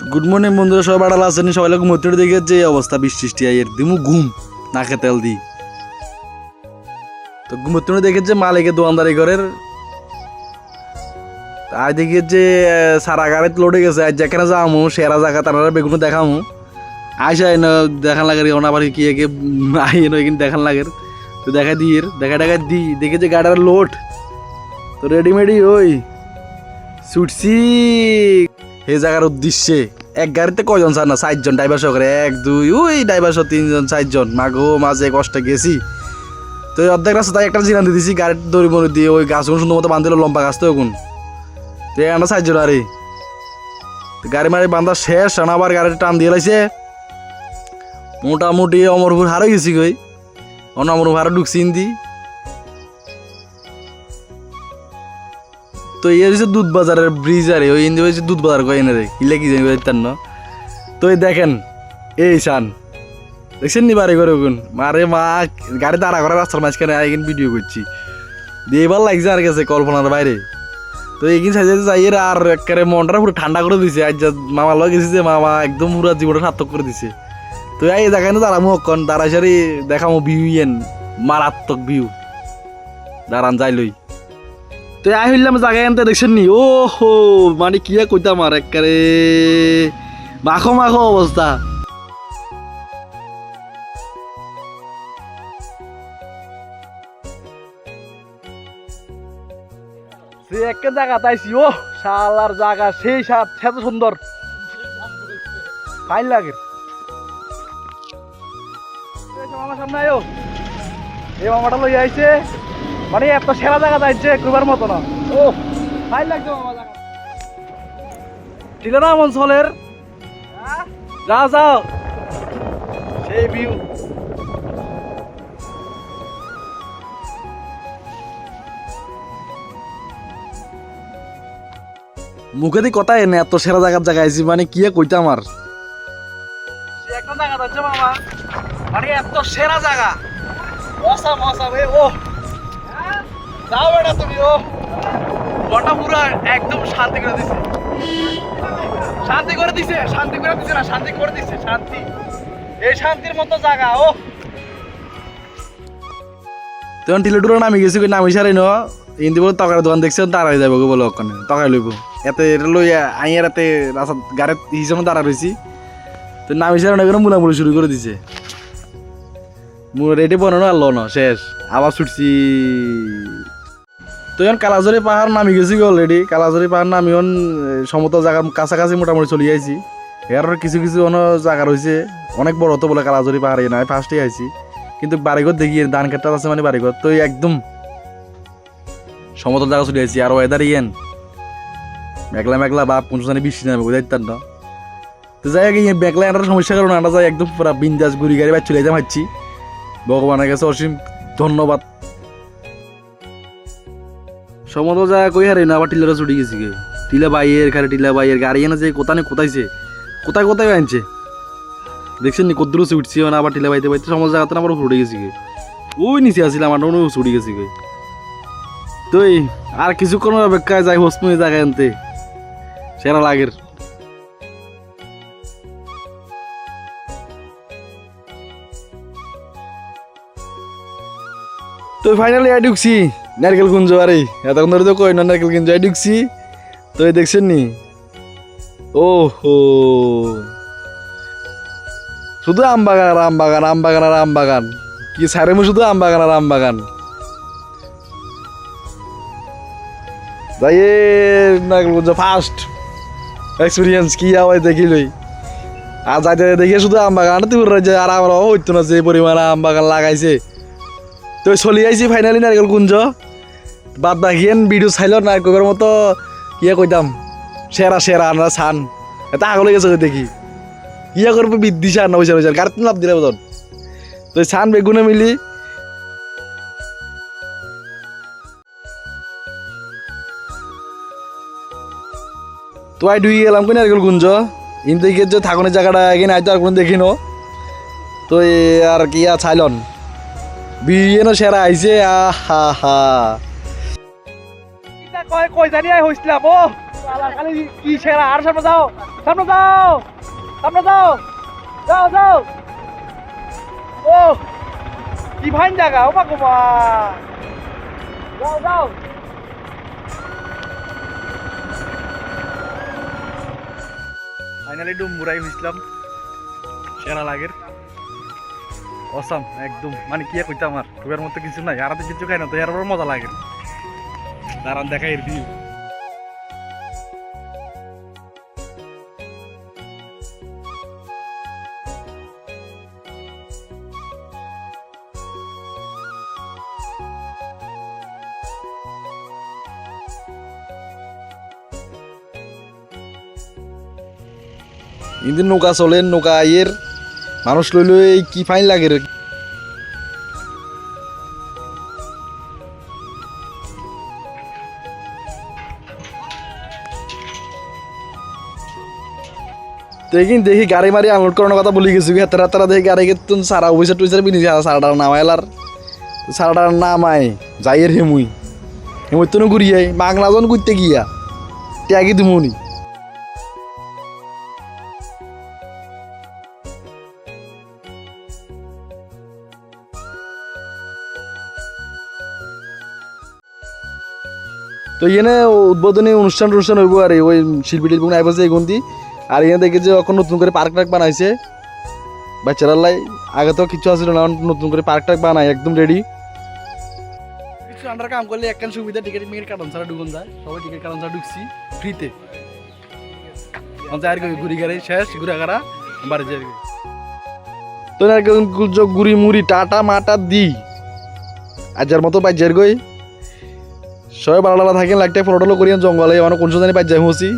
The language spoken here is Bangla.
গুড মর্নিং বন্ধুরা, সবাই বাড়াল আছেন সবাই লোক মধ্যে দেখে যে অবস্থা বৃষ্টি আইয়ের দিমু ঘুম নাকে তেল দি তো ঘুমোতে দেখে যে মালিকে দোকানদারি করের আজ দেখে যে সারা গাড়িতে লোডে গেছে। আজ যেখানে যাবো সেরা জায়গা তারা বেগুন দেখামু আইসা না দেখান লাগে আবার কি আই এখানে দেখান লাগে তো দেখা দিয়ে দেখা দি দেখে যে গাড়ির লোড তো রেডিমেডি ওই ছুটছি এই জায়গার উদ্দেশ্যে। এক গাড়িতে কয়জন স্যার না 4 জন ড্রাইভার সহকারে 1 2 ওই ড্রাইভার সহ 3 জন 4 জন মাঘো মাঝে কষ্টে গেছি। তো অর্ধেক রাস্তা তাই একটা জিরান দিয়ে দিছি গাড়ির দড়ি মনে দিয়ে ওই গাছগুলো সুন্দর মতো বাঁধিল লম্বা গাছ তো এখন তো আমরা 4 জন আরে গাড়ি মারি বান্ধা শেষ আবার গাড়িটা টান দিয়ে লাইছে মোটামুটি অমরপুর হারে গেছি গই অমরপুর হারে ঢুকছি ইন্দি। তো এই হচ্ছে দুধ বাজারের ব্রিজ আরে ওই ইন্দি হচ্ছে দুধ বাজার কয় এনে রে কিলে কি জানি তার তো এই দেখেন এই শান দেখছেন নি বাড়ি করে ওগুন মারে মা গাড়ি দাঁড়া করা রাস্তার মাঝখানে আইন ভিডিও করছি দিয়ে এবার লাগছে আর গেছে কল্পনার বাইরে। তো এইখানে সাইজে যাই আর একেবারে মনটা পুরো ঠান্ডা করে দিছে। আজ মামা লগে গেছি যে মামা একদম পুরো জীবনটা সার্থক করে দিছে। তো এই দেখানো দাঁড়ামো অক্ষণ দাঁড়াই সারি দেখামো ভিউ ইয়েন মারাত্মক ভিউ দাঁড়ান যাই লই। তো আই হইলাম জায়গায় আনতে দেখছেন নি ও হো মানে কি কইতাম আর একেবারে মাখো মাখো অবস্থা। সে একটা জায়গা তাইছি ও শালার জায়গা সেই সাত এত সুন্দর ফাইন লাগে। মামা সামনে আয়ো এই মামাটা লই আইছে মানে এত সেরা জায়গা যাইছে ঘুরবার মতো না ও ফাইন লাগছে মামা জায়গা ঠিক না অঞ্চলের যাও যাও সেই ভিউ মুখে দিয়ে কথা এনে এত সেরা জায়গার জায়গা আইছি মানে কি কইতাম আর একটা জায়গা যাচ্ছে মামা মানে এত সেরা জায়গা অসাম অসাম ও যাও বেটা তুমি ও মনটা পুরো একদম শান্তি করে দিছে শান্তি করে দিছে না শান্তি করে দিছে শান্তি এই শান্তির মতো জায়গা ও তখন টিলেটুরা নামি গেছি নামি সারাই ন ইন্দি বলে তকার দোকান দেখছেন তারাই যাবো বলে ওখানে তকাই লইব এতে এটা লই আইয়ার এতে রাস্তা গাড়ির হিসাবে দাঁড়া রয়েছি তো নামি সারা না মুলামুলি শুরু করে দিছে রেডি বানানো আর না শেষ আবার ছুটছি। তো এখন কালাজরি পাহাড় নামি গেছি অলরেডি কালাজরি পাহাড় নামি সমতল জায়গা কাছাকাছি মোটামুটি চলে আইছি। এর কিছু কিছু অন্য জায়গা রয়েছে অনেক বড় তো বলে কালাজরি পাহাড় নয় ফার্স্টে আইছি কিন্তু বাড়িঘর দেখি ধান খেটটা আছে মানে বাড়িঘর তো একদম সমতল জায়গা চলে আইছি আর ওয়েদার ইয়েন মেঘলা মেঘলা বা কোন জানি বৃষ্টি নামে বোঝাই তার না। তো যাই হোক মেঘলা একটা সমস্যার কারণে আমরা যাই একদম পুরা বিন্দাস গুড়ি গাড়ি বাইর চলে যেতে পারছি ভগবানের কাছে অসীম ধন্যবাদ। সমতল জায়গা কই হারে না আবার টিলারা ছুটি গেছি গে টিলা বাইয়ের গাড়ি এনে যে কোথাইছে কোথায় আনছে দেখছেন নি কদ্দুর উঠছি মানে আবার টিলা বাইতে সমতল জায়গাতে আবার ছুটে গেছি গে ওই নিচে আসছিলাম আমার ছুটি গেছি গে। তো আর কিছুক্ষণ অপেক্ষায় যাই হোসমুই জায়গায় আনতে সেরা লাগের। তো ফাইনালি আই ঢুকছি নারকেল কুঞ্জ আরে এতক্ষণ ধরে তো কই না নারকেল কুঞ্জ আই ঢুকছি। তো দেখছেন নি ও হো শুধু আম বাগান কি সারে শুধু আম বাগান যাই নারকেল কুঞ্জ ফার্স্ট এক্সপিরিয়েন্স কি আওয়াজ দেখিলই আর যাইতে দেখে শুধু আম বাগান তুই আর আমার হইতো না যে পরিমাণ আম বাগান লাগাইছে। তো চলি আইছি ফাইনালি নারকেল কুঞ্জ বাদ বাকিয়েন ভিডিও চাইল নারকেলের মতো কইতাম সেরা আমরা ছান এটা আগলে গেছে দেখি করবো বৃদ্ধি সার না পয়সা গাড়িতে লাভ দিলে বোধ তো ছান বেগুনে মিলি তো আই ঢুকে গেলাম কই নারকেল কুঞ্জ ইন দেখে যে থাকনের জায়গাটা এখানে আইতো আর কোনো দেখিনো তো আর কি ছাইলন বিয়েনো সেরা আইছে আহা হা কই জানি আই হইছিলাম ও খালি কি সেরা আর সামনে যাও সামনে যাও সামনে যাও যাও যাও ও কি ফাইন জায়গা ও মা গোমা যাও যাও ফাইনালি ডুমুরাই হইছিলাম সেরা লাগের অসাম একদম মানে কি কইতে আমার টুকের মতো কিছু নাই আর তো কিছু খাই না তো এর বড় মজা লাগে দাঁড়ান দেখা এর ভিউ ইন্দিন নৌকা চলে নৌকা আইয়ের মানুষ লই লই কি ফাইন লাগে রে দেখি গাড়ি মারি আনলোড করানোর কথা বলি গেছি হেতারা তারা দেখি গাড়ি তুন সারা অফিসার টুইসার বিনিছে সারাটার নামাইলার সারাটার নামাই যাইয়ের হেমুই হেমুই তো ঘুরিয়াই বাংলাজন ঘুরতে গিয়া ত্যাগি দিমুনি তো এখানে উদ্বোধনী অনুষ্ঠান হইব আর ওই শিল্পী টিল্পী আইব যে এগুন্তি আর এখানে দেখে যে এখন নতুন করে পার্ক টার্ক বানাইছে বাচ্চারা লাই আগে তো কিছু আসছিল না নতুন করে পার্ক টার্ক বানাই একদম রেডি কিছু আন্ডার কাম করলে একখান সুবিধা টিকিট মিকিট কাটন ছাড়া ঢুকুন যায় সবাই টিকিট কাটন ছাড়া ঢুকছি ফ্রিতে আর ঘুরি গাড়ি শেষ ঘুরে গাড়া বাড়ি যাই তো ঘুরি মুড়ি টাটা মাটা দি আজার মতো বাজ্যার গই সবাই ভালো লাগা থাকেন লাইকটা ফটো করিয়েন জঙ্গলে আমার কোন জানি বাজ্যাই হচ্ছি